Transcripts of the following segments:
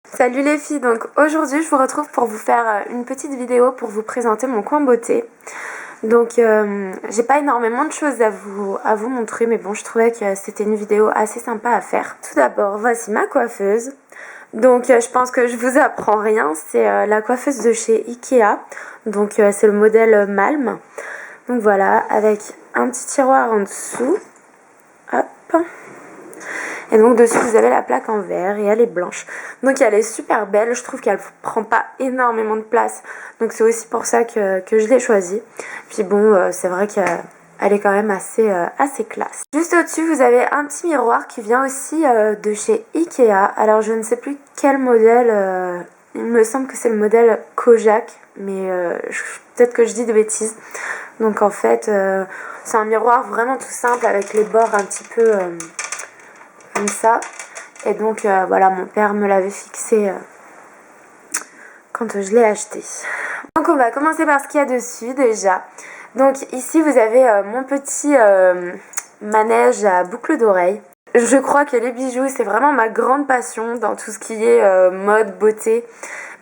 Salut les filles, donc aujourd'hui je vous retrouve pour vous faire une petite vidéo pour vous présenter mon coin beauté. Donc j'ai pas énormément de choses à vous montrer, mais bon, je trouvais que c'était une vidéo assez sympa à faire. Tout d'abord, voici ma coiffeuse. Donc je pense que je vous apprends rien, c'est la coiffeuse de chez Ikea. Donc c'est le modèle Malm. Donc voilà, avec un petit tiroir en dessous. Hop. Et donc dessus vous avez la plaque en verre et elle est blanche. Donc elle est super belle, je trouve qu'elle prend pas énormément de place. Donc c'est aussi pour ça que je l'ai choisie. Puis bon, c'est vrai qu'elle est quand même assez classe. Juste au-dessus vous avez un petit miroir qui vient aussi de chez Ikea. Alors je ne sais plus quel modèle, il me semble que c'est le modèle Kojak. Mais peut-être que je dis de bêtises. Donc en fait c'est un miroir vraiment tout simple avec les bords un petit peu... comme ça, et donc voilà, mon père me l'avait fixé quand je l'ai acheté. Donc on va commencer par ce qu'il y a dessus déjà. Donc ici vous avez mon petit manège à boucles d'oreilles. Je crois que les bijoux c'est vraiment ma grande passion dans tout ce qui est mode, beauté,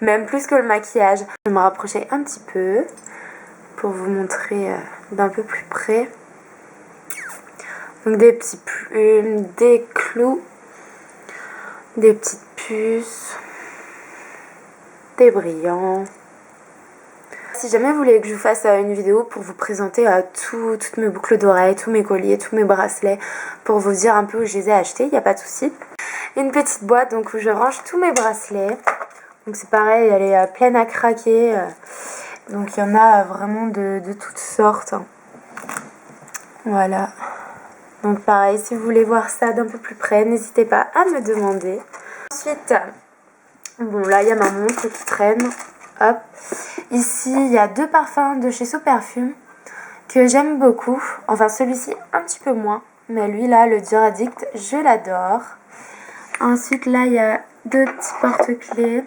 même plus que le maquillage. Je vais me rapprocher un petit peu pour vous montrer d'un peu plus près. Donc des petits plumes, des clous, des petites puces, des brillants. Si jamais vous voulez que je vous fasse une vidéo pour vous présenter toutes mes boucles d'oreilles, tous mes colliers, tous mes bracelets, pour vous dire un peu où je les ai achetés, il n'y a pas de souci. Une petite boîte donc où je range tous mes bracelets. Donc c'est pareil, elle est pleine à craquer. Donc il y en a vraiment de toutes sortes. Voilà. Donc pareil, si vous voulez voir ça d'un peu plus près, n'hésitez pas à me demander. Ensuite, bon là il y a ma montre qui traîne. Hop. Ici il y a deux parfums de chez So Perfume que j'aime beaucoup. Enfin celui-ci un petit peu moins. Mais lui là, le Dior Addict, je l'adore. Ensuite là il y a deux petits porte-clés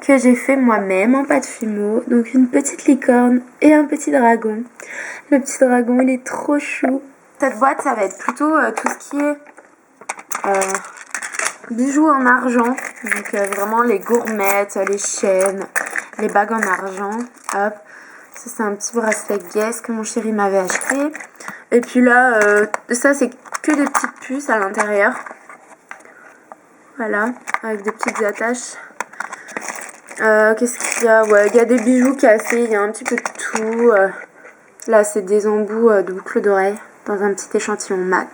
que j'ai fait moi-même en pâte Fimo. Donc une petite licorne et un petit dragon. Le petit dragon il est trop chou. Cette boîte ça va être plutôt tout ce qui est bijoux en argent. Donc vraiment les gourmettes, les chaînes, les bagues en argent. Hop. Ça c'est un petit bracelet Guess que mon chéri m'avait acheté. Et puis là ça c'est que des petites puces à l'intérieur. Voilà, avec des petites attaches. Qu'est-ce qu'il y a? Ouais, il y a des bijoux cassés, il y a un petit peu de tout. Là, c'est des embouts de boucles d'oreilles dans un petit échantillon MAC.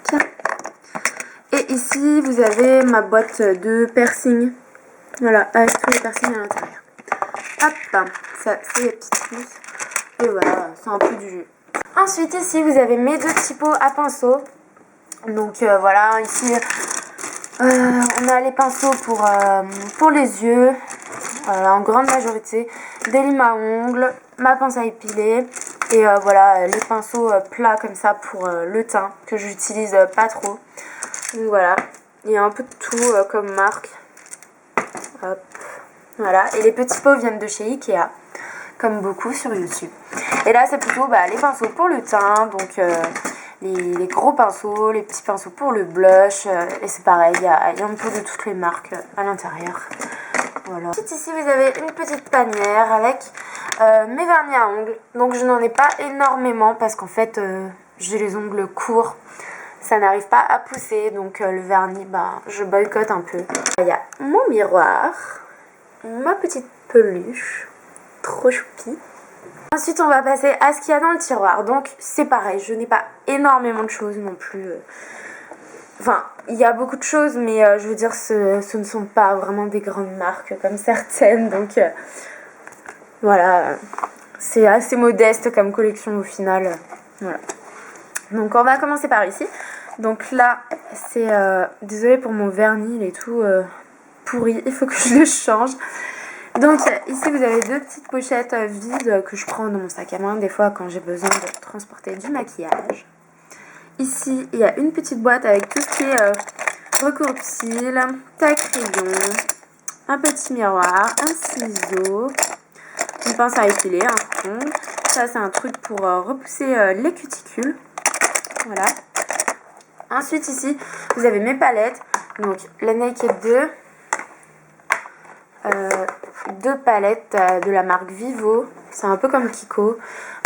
Et ici, vous avez ma boîte de piercing. Voilà, avec tous les piercings à l'intérieur. Hop, ça, c'est les petites puces. Et voilà, c'est un peu du jus. Ensuite, ici, vous avez mes deux petits pots à pinceau. Donc voilà, ici, on a les pinceaux pour les yeux. En grande majorité, des limes à ongles, ma pince à épiler et voilà les pinceaux plats comme ça pour le teint que j'utilise pas trop. Donc voilà, il y a un peu de tout comme marque. Hop. Voilà, et les petits pots viennent de chez Ikea, comme beaucoup sur YouTube. Et là c'est plutôt les pinceaux pour le teint, donc les gros pinceaux, les petits pinceaux pour le blush, et c'est pareil, il y a un peu de toutes les marques à l'intérieur. Voilà. Ensuite ici vous avez une petite panière avec mes vernis à ongles. Donc je n'en ai pas énormément parce qu'en fait j'ai les ongles courts. Ça n'arrive pas à pousser, donc le vernis, je boycotte un peu. Il y a mon miroir, ma petite peluche, trop choupi. Ensuite on va passer à ce qu'il y a dans le tiroir. Donc c'est pareil, je n'ai pas énormément de choses non plus. Enfin, il y a beaucoup de choses, mais je veux dire, ce ne sont pas vraiment des grandes marques comme certaines. Donc, voilà, c'est assez modeste comme collection au final. Voilà. Donc, on va commencer par ici. Donc là, c'est... désolée pour mon vernis, il est tout pourri. Il faut que je le change. Donc, ici, vous avez deux petites pochettes vides que je prends dans mon sac à main, des fois, quand j'ai besoin de transporter du maquillage. Ici, il y a une petite boîte avec tout ce qui est recours-cils, taille-crayon, un petit miroir, un ciseau, une pince à épiler, un fond. Ça, c'est un truc pour repousser les cuticules. Voilà. Ensuite, ici, vous avez mes palettes. Donc, la Naked 2, 2 palettes de la marque Vivo. C'est un peu comme Kiko.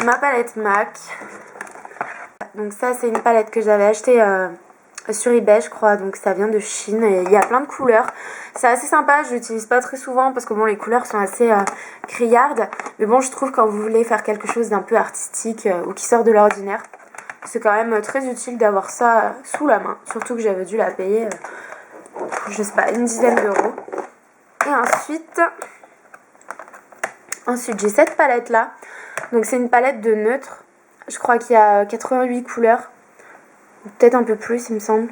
Ma palette MAC. Donc ça c'est une palette que j'avais achetée sur eBay je crois. Donc ça vient de Chine et il y a plein de couleurs. C'est assez sympa, je l'utilise pas très souvent parce que bon les couleurs sont assez criardes. Mais bon je trouve quand vous voulez faire quelque chose d'un peu artistique ou qui sort de l'ordinaire, c'est quand même très utile d'avoir ça sous la main. Surtout que j'avais dû la payer, je sais pas, une dizaine d'euros. Et ensuite j'ai cette palette là. Donc c'est une palette de neutre. Je crois qu'il y a 88 couleurs. Peut-être un peu plus il me semble.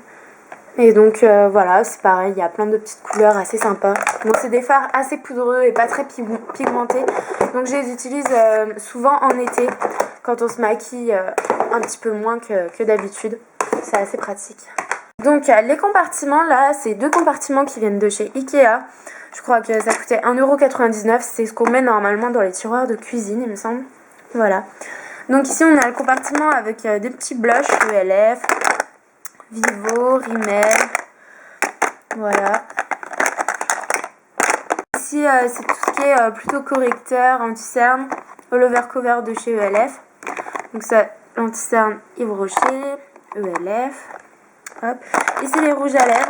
Et donc voilà, c'est pareil, il y a plein de petites couleurs assez sympas. Bon, c'est des fards assez poudreux et pas très pigmentés. Donc je les utilise souvent en été, quand on se maquille un petit peu moins que d'habitude. C'est assez pratique. Donc les compartiments, là, c'est 2 compartiments qui viennent de chez Ikea. Je crois que ça coûtait 1,99€. C'est ce qu'on met normalement dans les tiroirs de cuisine, il me semble. Voilà. Donc ici, on a le compartiment avec des petits blushs ELF, Vivo, Rimmel. Voilà. Ici, c'est tout ce qui est plutôt correcteur, anti-cerne, all over cover de chez ELF. Donc ça, l'anti-cerne Yves Rocher, ELF. Hop. Ici, les rouges à lèvres.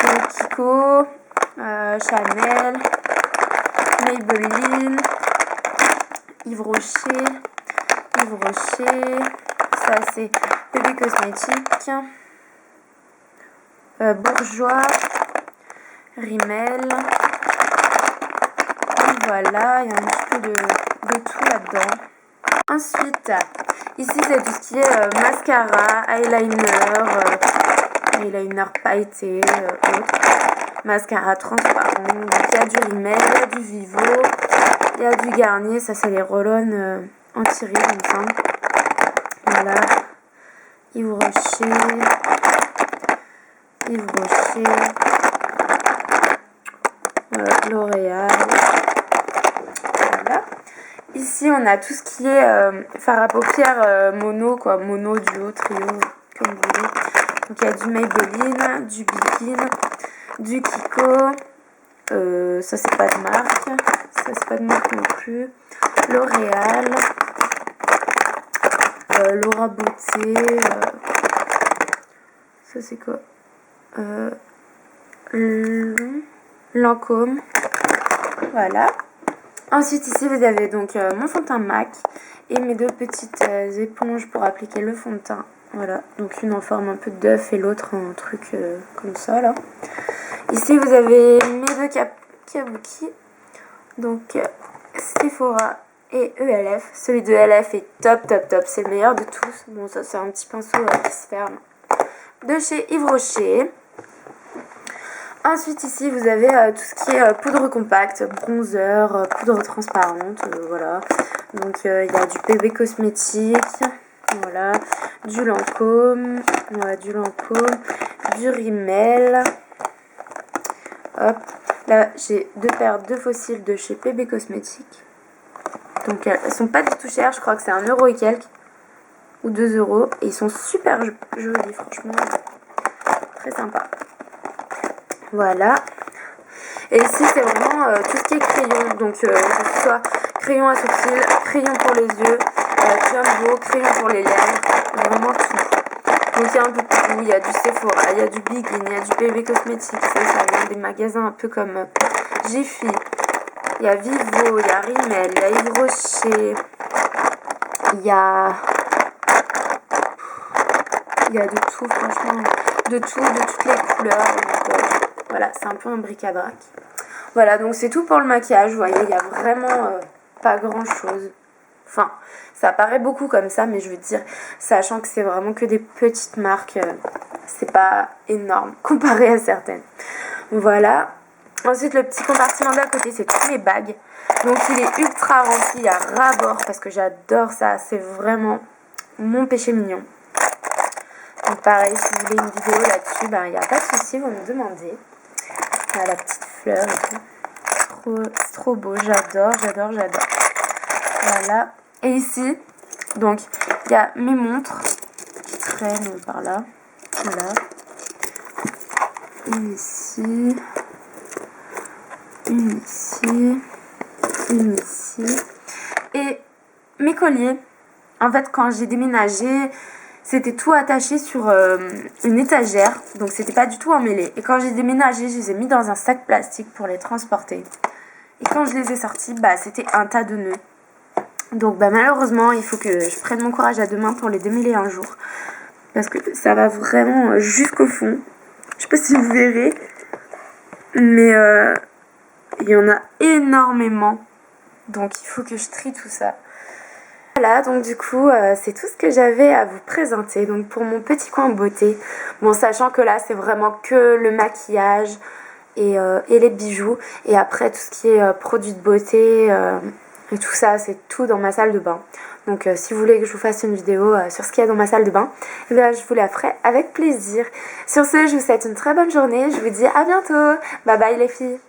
Donc Kiko, Chanel, Maybelline, Yves Rocher. Ça, c'est Bébé Cosmétique. Bourjois, Rimmel. Et voilà, il y a un petit peu de tout là-dedans. Ensuite, ici c'est tout ce qui est mascara, eyeliner pailleté, mascara transparent. Donc il y a du Rimmel, il y a du Vivo, il y a du Garnier, ça c'est les roll-on anti-rides il me semble. Voilà, Yves Rocher. L'Oréal. Voilà. Ici on a tout ce qui est fard à paupières mono, quoi, mono, duo, trio, comme vous voulez. Donc il y a du Maybelline, du Begin, du Kiko. Ça c'est pas de marque. Ça c'est pas de marque non plus. L'Oréal. Laura Beauté. Ça c'est quoi? Lancôme. Voilà. Ensuite ici vous avez donc mon fond de teint MAC et mes 2 petites éponges pour appliquer le fond de teint. Voilà, donc une en forme un peu d'œuf et l'autre en truc comme ça là. Ici vous avez mes 2 kabuki, donc Sephora et ELF. Celui de ELF est top, c'est le meilleur de tous. Bon, ça c'est un petit pinceau qui se ferme de chez Yves Rocher. Ensuite ici vous avez tout ce qui est poudre compacte, bronzer, poudre transparente, voilà. Donc il y a du Bébé Cosmétique, voilà, du Lancôme, du Rimmel. Hop, là j'ai 2 paires de fossiles de chez Bébé Cosmétique. Donc elles sont pas du tout chères, je crois que c'est 1€ et quelques, ou 2€, et ils sont super jolis, franchement, très sympa. Voilà. Et ici c'est vraiment tout ce qui est crayon, donc que ce soit crayon à sourcils, crayon pour les yeux, jumbo, crayon pour les lèvres, vraiment tout. Donc il y a un peu de tout, il y a du Sephora, il y a du Begin, il y a du Bébé Cosmétique, ça vient des magasins un peu comme Jiffy. Il y a Vivo, il y a Rimmel, il y a Yves Rocher, il y a de tout, franchement, de toutes les couleurs. Donc, voilà, c'est un peu un bric-à-brac. Voilà, donc c'est tout pour le maquillage. Vous voyez, il n'y a vraiment pas grand-chose. Enfin, ça paraît beaucoup comme ça, mais je veux dire, sachant que c'est vraiment que des petites marques, c'est pas énorme comparé à certaines. Voilà. Ensuite, le petit compartiment d'à côté, c'est toutes les bagues. Donc, il est ultra rempli à ras-bord parce que j'adore ça. C'est vraiment mon péché mignon. Donc, pareil, si vous voulez une vidéo là-dessus, il n'y a pas de souci, vous me demandez. La petite fleur et tout. C'est trop beau, j'adore. Voilà. Et ici, donc, il y a mes montres qui traînent par là. Voilà. Et ici. une ici, une ici. Et mes colliers, en fait quand j'ai déménagé, c'était tout attaché sur une étagère, donc c'était pas du tout emmêlé. Et quand j'ai déménagé, je les ai mis dans un sac plastique pour les transporter. Et quand je les ai sortis, c'était un tas de nœuds. Donc malheureusement, il faut que je prenne mon courage à deux mains pour les démêler un jour. Parce que ça va vraiment jusqu'au fond. Je sais pas si vous verrez, mais il y en a énormément. Donc il faut que je trie tout ça. Voilà, donc du coup, c'est tout ce que j'avais à vous présenter. Donc pour mon petit coin beauté, bon, sachant que là, c'est vraiment que le maquillage et les bijoux. Et après, tout ce qui est produits de beauté et tout ça, c'est tout dans ma salle de bain. Donc si vous voulez que je vous fasse une vidéo sur ce qu'il y a dans ma salle de bain, eh bien, je vous la ferai avec plaisir. Sur ce, je vous souhaite une très bonne journée. Je vous dis à bientôt. Bye bye les filles.